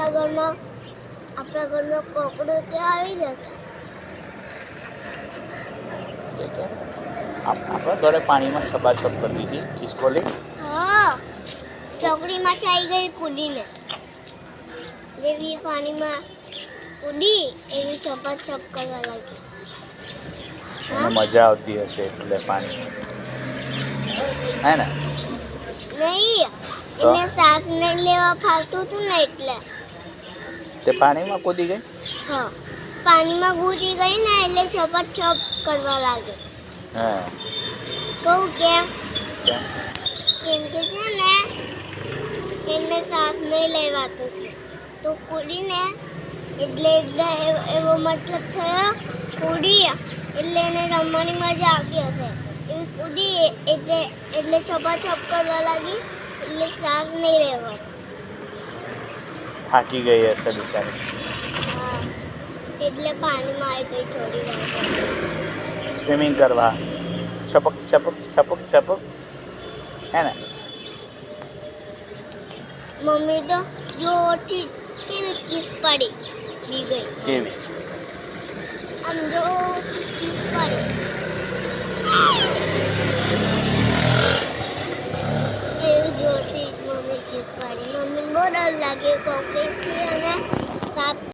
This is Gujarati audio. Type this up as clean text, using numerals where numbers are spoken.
આપણા ઘરમાં કોકરોચ આવી જશે. આપણા ઘરે પાણીમાં છબાછપ કરતી હતી ખિસકોલી. હા, ચોકડીમાંથી આવી ગઈ કૂદીને. જેવી પાણીમાં કૂદી એવી છપાછપ કરવા લાગી. એને મજા આવતી હશે એટલે પાણી, હે ને? નહીં, તો એને શ્વાસ નહીં લેવા ફાવતું હતું ને એટલે. તે પાણીમાં કૂદી ગઈ? હા, પાણીમાં કૂદી ગઈ ને એટલે છપાછપ કરવા લાગી. હા. કહું કેમ? કેમ? કેમ કે છે ને એને શ્વાસ નહીં લેવાતું તો કૂદીને એટલે એવો મતલબ થયો કૂદી એટલે એને રમવાની મજા આવતી હશે. એવી કૂદી એટલે છપાછપ કરવા લાગી એટલે શ્વાસ નહીં લેવા. થાકી ગઈ હશે બિચારી. હા, એટલે પાણીમાં આવી ગઈ થોડી વાર. સ્વિમિંગ કરવા છપક છપક છપક છપક, હે ને? મમ્મી તો જોરથી છે ને ચીસ પાડી બી ગઈ. કેવી? આમ જોરથી ચીસ પાડી.